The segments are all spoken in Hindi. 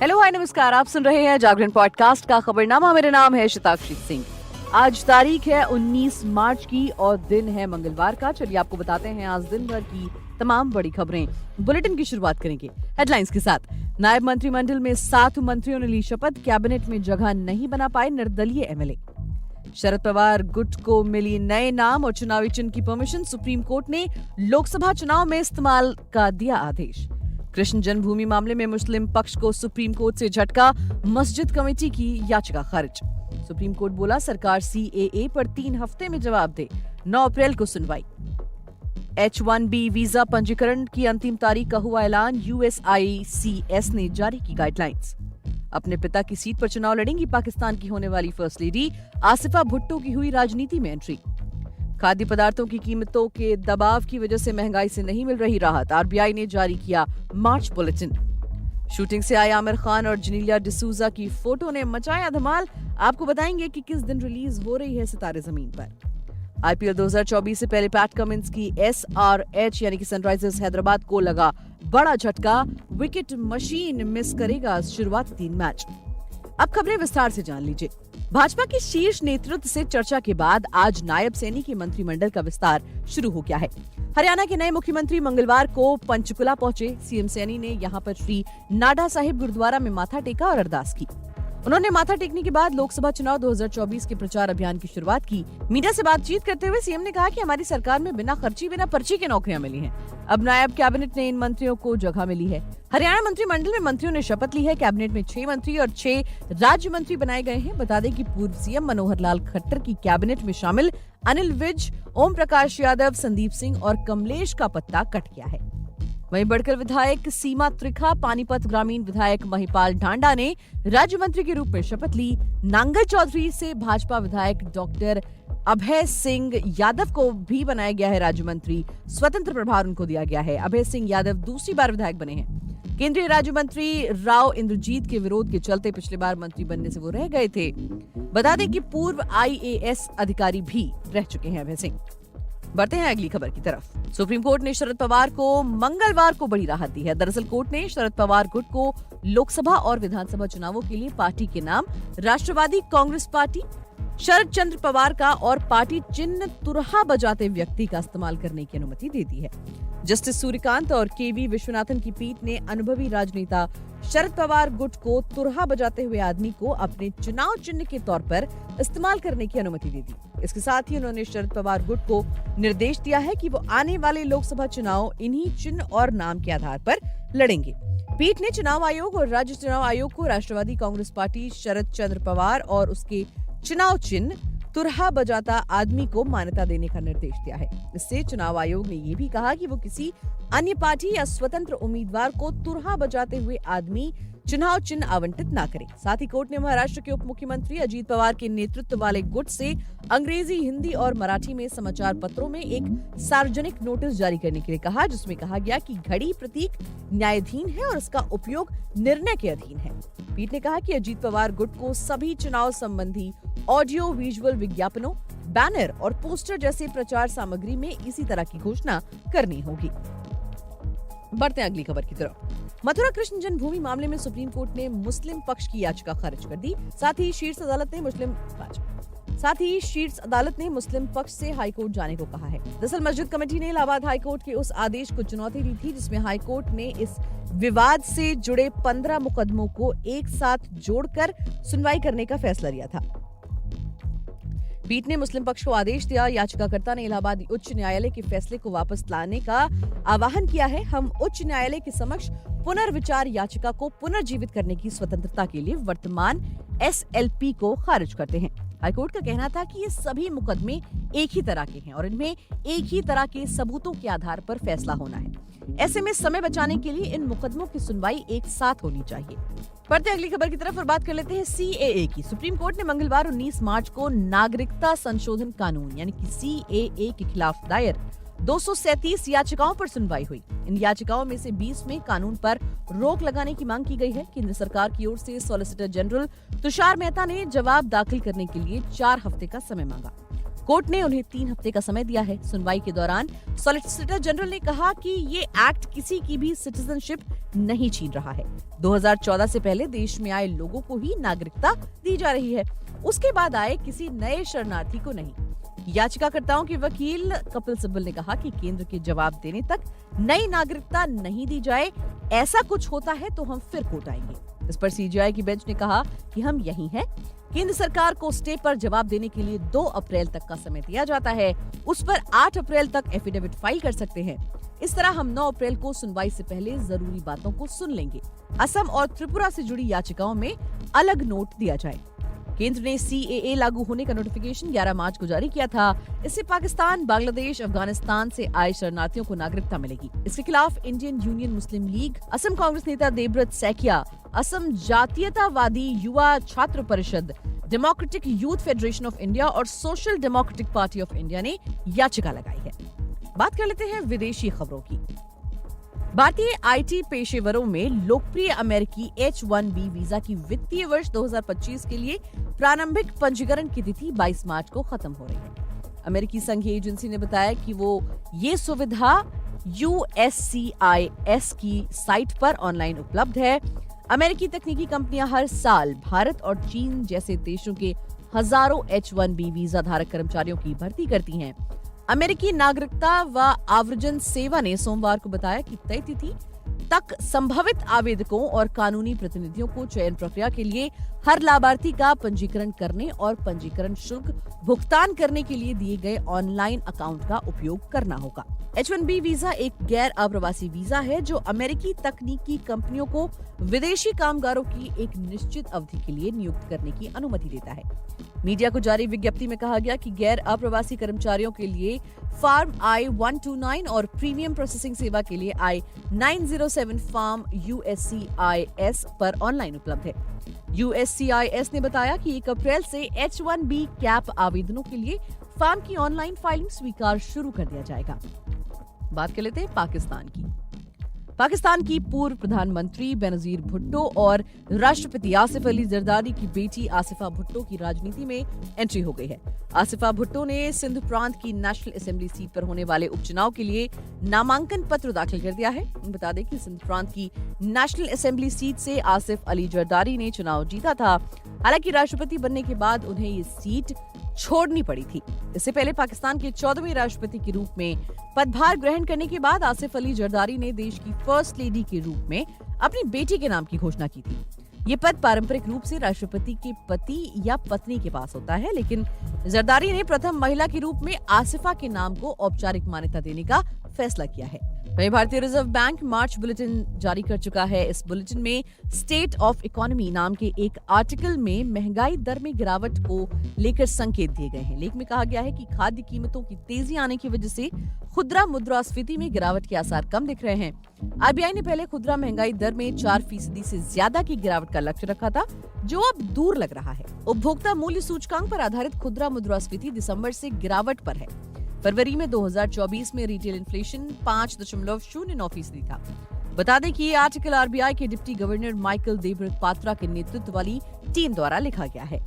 हेलो हाय नमस्कार, आप सुन रहे हैं जागरण पॉडकास्ट का खबरनामा। मेरा नाम है शताक्षी सिंह। आज तारीख है 19 मार्च की और दिन है मंगलवार का। चलिए आपको बताते हैं आज दिन भर की तमाम बड़ी खबरें। बुलेटिन की शुरुआत करेंगे हेडलाइंस के साथ। नायब मंत्रिमंडल में 7 मंत्रियों ने ली शपथ, कैबिनेट में जगह नहीं बना पाए निर्दलीय एमएलए। शरद पवार गुट को मिली नए नाम और चुनावी चिन्ह की परमिशन। सुप्रीम कोर्ट ने लोकसभा चुनाव में इस्तेमाल का दिया आदेश। कृष्ण जन्मभूमि मामले में मुस्लिम पक्ष को सुप्रीम कोर्ट से झटका, मस्जिद कमेटी की याचिका खारिज। सुप्रीम कोर्ट बोला सरकार सीएए पर 3 हफ्ते में जवाब दे। 9 अप्रैल को सुनवाई। H1B वीजा पंजीकरण की अंतिम तारीख का हुआ ऐलान। USICS ने जारी की गाइडलाइंस। अपने पिता की सीट पर चुनाव लड़ेंगी पाकिस्तान की होने वाली फर्स्ट लेडी। आसिफा भुट्टो की हुई राजनीति में एंट्री। खाद्य पदार्थों की कीमतों के दबाव की वजह से महंगाई से नहीं मिल रही राहत। आरबीआई ने जारी किया मार्च बुलेटिन। शूटिंग से आए आमिर खान और जेनेलिया डिसूजा की फोटो ने मचाया धमाल। आपको बताएंगे कि किस दिन रिलीज हो रही है सितारे जमीन पर। आईपीएल 2024 से पहले पैट कमिंस की SRH यानी कि सनराइजर्स हैदराबाद को लगा बड़ा झटका। विकेट मशीन मिस करेगा शुरुआती 3 मैच। अब खबरें विस्तार से जान लीजिए। भाजपा के शीर्ष नेतृत्व से चर्चा के बाद आज नायब सैनी के मंत्रिमंडल का विस्तार शुरू हो गया है। हरियाणा के नए मुख्यमंत्री मंगलवार को पंचकुला पहुंचे। सीएम सैनी ने यहां पर श्री नाडा साहिब गुरुद्वारा में माथा टेका और अरदास की। उन्होंने माथा टेकने के बाद लोकसभा चुनाव 2024 के प्रचार अभियान की शुरुआत की। मीडिया से बातचीत करते हुए सीएम ने कहा कि हमारी सरकार में बिना खर्ची बिना पर्ची के नौकरियां मिली हैं। अब नायब कैबिनेट ने इन मंत्रियों को जगह मिली है। हरियाणा मंत्रिमंडल में मंत्रियों ने शपथ ली है। कैबिनेट में 6 मंत्री और 6 राज्य मंत्री बनाए गए हैं। बता दें कि पूर्व सीएम मनोहर लाल खट्टर की कैबिनेट में शामिल अनिल विज, ओम प्रकाश यादव, संदीप सिंह और कमलेश का पत्ता कट गया है। वहीं बढ़कर विधायक सीमा त्रिखा, पानीपत ग्रामीण विधायक महिपाल ढांडा ने राज्य मंत्री के रूप में शपथ ली। नांगल चौधरी से भाजपा विधायक डॉक्टर अभय सिंह यादव को भी बनाया गया है राज्य मंत्री। स्वतंत्र प्रभार उनको दिया गया है। अभय सिंह यादव दूसरी बार विधायक बने हैं। केंद्रीय राज्य मंत्री राव इंद्रजीत के विरोध के चलते पिछली बार मंत्री बनने से वो रह गए थे। बता दें कि पूर्व IAS अधिकारी भी रह चुके हैं अभय सिंह। बढ़ते हैं अगली खबर की तरफ। सुप्रीम कोर्ट ने शरद पवार को मंगलवार को बड़ी राहत दी है। दरअसल कोर्ट ने शरद पवार गुट को लोकसभा और विधानसभा चुनावों के लिए पार्टी के नाम राष्ट्रवादी कांग्रेस पार्टी, शरद चंद्र पवार का और पार्टी चिन्ह तुरहा बजाते व्यक्ति का इस्तेमाल करने की अनुमति दे दी है। जस्टिस सूर्यकांत और KV विश्वनाथन की पीठ ने अनुभवी राजनेता शरद पवार गुट को तुरहा बजाते हुए आदमी को अपने चुनाव चिन्ह के तौर पर इस्तेमाल करने की अनुमति दे दी। इसके साथ ही उन्होंने शरद पवार गुट को निर्देश दिया है कि वो आने वाले लोकसभा चुनाव इन्हीं चिन्ह और नाम के आधार पर लड़ेंगे। पीठ ने चुनाव आयोग और राज्य चुनाव आयोग को राष्ट्रवादी कांग्रेस पार्टी, शरद चंद्र पवार और उसके चुनाव चिन्ह तुरहा बजाता आदमी को मान्यता देने का निर्देश दिया है। इससे चुनाव आयोग ने ये भी कहा कि वो किसी अन्य पार्टी या स्वतंत्र उम्मीदवार को तुरहा बजाते हुए आदमी चुनाव चिन्ह आवंटित न करे। साथ ही कोर्ट ने महाराष्ट्र के उप मुख्यमंत्री अजीत पवार के नेतृत्व वाले गुट से अंग्रेजी, हिंदी और मराठी में समाचार पत्रों में एक सार्वजनिक नोटिस जारी करने के लिए कहा, जिसमें कहा गया कि घड़ी प्रतीक न्यायाधीन है और इसका उपयोग निर्णय के अधीन है। पीठ ने कहा कि अजीत पवार गुट को सभी चुनाव संबंधी ऑडियो विजुअल विज्ञापनों, बैनर और पोस्टर जैसे प्रचार सामग्री में इसी तरह की घोषणा करनी होगी। बढ़ते हैं अगली खबर की तरफ। मथुरा कृष्ण जन्मभूमि मामले में सुप्रीम कोर्ट ने मुस्लिम पक्ष की याचिका खारिज कर दी। साथ ही शीर्ष अदालत ने मुस्लिम पक्ष से हाईकोर्ट जाने को कहा है। दरअसल मस्जिद कमेटी ने इलाहाबाद हाईकोर्ट के उस आदेश को चुनौती दी थी, जिसमें हाईकोर्ट ने इस विवाद से जुड़े 15 मुकदमों को एक साथ जोड़कर सुनवाई करने का फैसला लिया था। पीठ ने मुस्लिम पक्ष को आदेश दिया। याचिकाकर्ता ने इलाहाबाद उच्च न्यायालय के फैसले को वापस लाने का आह्वान किया है। हम उच्च न्यायालय के समक्ष पुनर्विचार याचिका को पुनर्जीवित करने की स्वतंत्रता के लिए वर्तमान SLP को खारिज करते हैं। हाईकोर्ट का कहना था कि ये सभी मुकदमे एक ही तरह के हैं और इनमें एक ही तरह के सबूतों के आधार पर फैसला होना है। ऐसे में समय बचाने के लिए इन मुकदमों की सुनवाई एक साथ होनी चाहिए। बढ़ते अगली खबर की तरफ और बात कर लेते हैं CAA की। सुप्रीम कोर्ट ने मंगलवार 19 मार्च को नागरिकता संशोधन कानून यानी कि CAA के खिलाफ दायर 237 याचिकाओं पर सुनवाई हुई। इन याचिकाओं में से 20 में कानून पर रोक लगाने की मांग की गई है। केंद्र सरकार की ओर से सॉलिसिटर जनरल तुषार मेहता ने जवाब दाखिल करने के लिए 4 हफ्ते का समय मांगा। कोर्ट ने उन्हें 3 हफ्ते का समय दिया है। सुनवाई के दौरान सॉलिसिटर जनरल ने कहा कि ये एक्ट किसी की भी सिटीजनशिप नहीं छीन रहा है। 2014 से पहले देश में आए लोगों को ही नागरिकता दी जा रही है, उसके बाद आए किसी नए शरणार्थी को नहीं। याचिकाकर्ताओं के वकील कपिल सिब्बल ने कहा कि केंद्र के जवाब देने तक नई नागरिकता नहीं दी जाए, ऐसा कुछ होता है तो हम फिर कोर्ट आएंगे। इस पर सीजेआई की बेंच ने कहा कि हम यही हैं। केंद्र सरकार को स्टे पर जवाब देने के लिए 2 अप्रैल तक का समय दिया जाता है, उस पर 8 अप्रैल तक एफिडेविट फाइल कर सकते हैं। इस तरह हम 9 अप्रैल को सुनवाई से पहले जरूरी बातों को सुन लेंगे। असम और त्रिपुरा से जुड़ी याचिकाओं में अलग नोट दिया जाए। केंद्र ने CAA लागू होने का नोटिफिकेशन 11 मार्च को जारी किया था। इससे पाकिस्तान, बांग्लादेश, अफगानिस्तान से आए शरणार्थियों को नागरिकता मिलेगी। इसके खिलाफ इंडियन यूनियन मुस्लिम लीग, असम कांग्रेस नेता देवव्रत सैकिया, असम जातीयतावादी युवा छात्र परिषद, डेमोक्रेटिक यूथ फेडरेशन ऑफ इंडिया और सोशल डेमोक्रेटिक पार्टी ऑफ इंडिया ने याचिका लगाई है। बात कर लेते हैं विदेशी खबरों की। भारतीय IT पेशेवरों में लोकप्रिय अमेरिकी H-1B वीजा की वित्तीय वर्ष 2025 के लिए प्रारंभिक पंजीकरण की तिथि 22 मार्च को खत्म हो रही है। अमेरिकी संघीय एजेंसी ने बताया कि वो ये सुविधा USCIS की साइट पर ऑनलाइन उपलब्ध है। अमेरिकी तकनीकी कंपनियां हर साल भारत और चीन जैसे देशों के हजारों H-1B वीजा धारक कर्मचारियों की भर्ती करती हैं। अमेरिकी नागरिकता व आव्रजन सेवा ने सोमवार को बताया कि तय तिथि तक संभावित आवेदकों और कानूनी प्रतिनिधियों को चयन प्रक्रिया के लिए हर लाभार्थी का पंजीकरण करने और पंजीकरण शुल्क भुगतान करने के लिए दिए गए ऑनलाइन अकाउंट का उपयोग करना होगा। H-1B वीजा एक गैर अप्रवासी वीजा है जो अमेरिकी तकनीकी कंपनियों को विदेशी कामगारों की एक निश्चित अवधि के लिए नियुक्त करने की अनुमति देता है। मीडिया को जारी विज्ञप्ति में कहा गया कि गैर अप्रवासी कर्मचारियों के लिए फॉर्म I-129 और प्रीमियम प्रोसेसिंग सेवा के लिए I-907 फॉर्म USCIS पर ऑनलाइन उपलब्ध है। USCIS ने बताया कि 1 अप्रैल से H-1B कैप आवेदनों के लिए फॉर्म की ऑनलाइन फाइलिंग स्वीकार शुरू कर दिया जाएगा। बात कर लेते हैं पाकिस्तान की। पाकिस्तान की पूर्व प्रधानमंत्री बेनजीर भुट्टो और राष्ट्रपति आसिफ अली जरदारी की बेटी आसिफा भुट्टो की राजनीति में एंट्री हो गई है। आसिफा भुट्टो ने सिंध प्रांत की नेशनल असेंबली सीट पर होने वाले उपचुनाव के लिए नामांकन पत्र दाखिल कर दिया है। बता दें कि सिंध प्रांत की नेशनल असेंबली सीट से आसिफ अली जरदारी ने चुनाव जीता था। हालांकि राष्ट्रपति बनने के बाद उन्हें ये सीट छोड़नी पड़ी थी। इससे पहले पाकिस्तान के 14वें राष्ट्रपति के रूप में पदभार ग्रहण करने के बाद आसिफ अली जरदारी ने देश की फर्स्ट लेडी के रूप में अपनी बेटी के नाम की घोषणा की थी। ये पद पारंपरिक रूप से राष्ट्रपति के पति या पत्नी के पास होता है, लेकिन जरदारी ने प्रथम महिला के रूप में आसिफा के नाम को औपचारिक मान्यता देने का फैसला किया है। वहीं भारतीय रिजर्व बैंक मार्च बुलेटिन जारी कर चुका है। इस बुलेटिन में स्टेट ऑफ इकोनॉमी नाम के एक आर्टिकल में महंगाई दर में गिरावट को लेकर संकेत दिए गए हैं। लेख में कहा गया है कि खाद्य कीमतों की तेजी आने की वजह से खुदरा मुद्रास्फीति में गिरावट के आसार कम दिख रहे हैं। RBI ने पहले खुदरा महंगाई दर में 4% से ज्यादा की गिरावट का लक्ष्य रखा था, जो अब दूर लग रहा है। उपभोक्ता मूल्य सूचकांक पर आधारित खुदरा मुद्रास्फीति दिसंबर से गिरावट पर है। फरवरी में 2024 में रिटेल इन्फ्लेशन 5.09% था। बता दें कि ये आर्टिकल RBI के deputy governor Michael Devvrat Patra के नेतृत्व वाली टीम द्वारा लिखा गया है।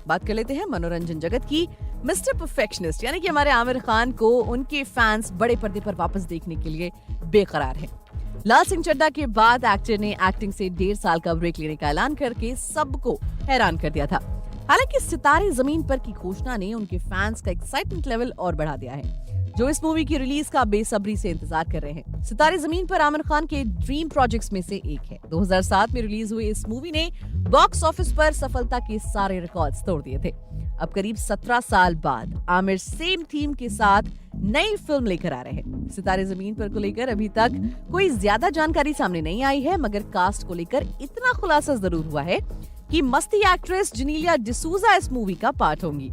बात कर लेते हैं मनोरंजन जगत की। मिस्टर परफेक्शनिस्ट यानी कि हमारे आमिर खान को उनके फैंस बड़े पर्दे पर वापस देखने के लिए बेकरार हैं। लाल सिंह चड्ढा के बाद एक्टर ने एक्टिंग से 1.5 साल का ब्रेक लेने का ऐलान करके सबको हैरान कर दिया था। हालांकि सितारे जमीन पर की घोषणा ने उनके फैंस का एक्साइटमेंट लेवल और बढ़ा दिया है, जो इस मूवी की रिलीज का बेसब्री से इंतजार कर रहे हैं। सितारे जमीन पर आमिर खान के ड्रीम प्रोजेक्ट्स में से एक है। 2007 में रिलीज हुई इस मूवी ने बॉक्स ऑफिस पर सफलता के सारे रिकॉर्ड्स तोड़ दिए थे। अब करीब 17 साल बाद आमिर सेम थीम के साथ नई फिल्म लेकर आ रहे हैं। सितारे जमीन पर को लेकर अभी तक कोई ज्यादा जानकारी सामने नहीं आई है, मगर कास्ट को लेकर इतना खुलासा जरूर हुआ है कि मस्ती एक्ट्रेस जेनेलिया डिसूजा इस मूवी का पार्ट होंगी।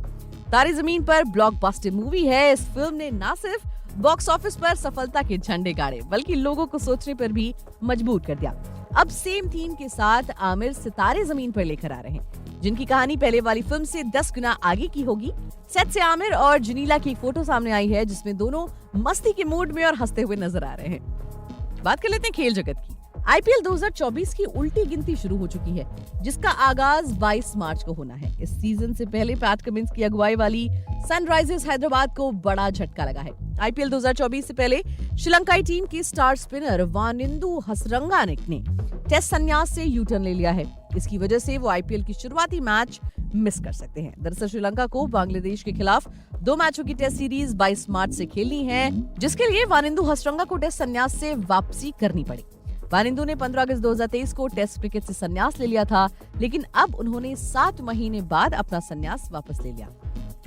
तारे जमीन पर ब्लॉकबस्टर मूवी है। इस फिल्म ने न सिर्फ बॉक्स ऑफिस पर सफलता के झंडे गाड़े, बल्कि लोगों को सोचने पर भी मजबूर कर दिया। अब सेम थीम के साथ आमिर सितारे जमीन पर लेकर आ रहे हैं, जिनकी कहानी पहले वाली फिल्म से 10 गुना आगे की होगी। सेट से आमिर और जेनेलिया की एक फोटो सामने आई है, जिसमें दोनों मस्ती के मूड में और हंसते हुए नजर आ रहे हैं। बात कर लेते हैं खेल जगत की। आईपीएल 2024 की उल्टी गिनती शुरू हो चुकी है, जिसका आगाज 22 मार्च को होना है। इस सीजन से पहले पैट कमिंस की अगुवाई वाली सनराइजर्स हैदराबाद को बड़ा झटका लगा है। आईपीएल 2024 से पहले श्रीलंकाई टीम की स्टार स्पिनर वानिंदु हसरंगानिक ने टेस्ट संन्यास से यू टर्न ले लिया है। इसकी वजह से वो आईपीएल की शुरुआती मैच मिस कर सकते हैं। दरअसल श्रीलंका को बांग्लादेश के खिलाफ 2 मैचों की टेस्ट सीरीज 22 मार्च से खेलनी है, जिसके लिए वानिंदु हसरंगा को टेस्ट संन्यास से वापसी करनी पड़ी। वानिंदु ने 15 अगस्त 2023 को टेस्ट क्रिकेट से संन्यास ले लिया था, लेकिन अब उन्होंने 7 महीने बाद अपना संन्यास वापस ले लिया।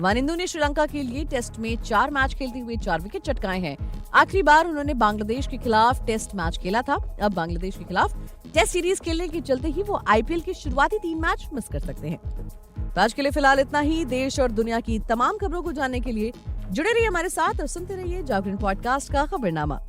वानिंदु ने श्रीलंका के लिए टेस्ट में 4 मैच खेलते हुए 4 विकेट चटकाए हैं। आखिरी बार उन्होंने बांग्लादेश के खिलाफ टेस्ट मैच खेला था। अब बांग्लादेश के खिलाफ टेस्ट सीरीज खेलने के चलते ही वो आईपीएल के शुरुआती 3 मैच मिस कर सकते हैं। तो आज के लिए फिलहाल इतना ही। देश और दुनिया की तमाम खबरों को जानने के लिए जुड़े रहिए हमारे साथ और सुनते रहिए जागरण पॉडकास्ट का खबरनामा।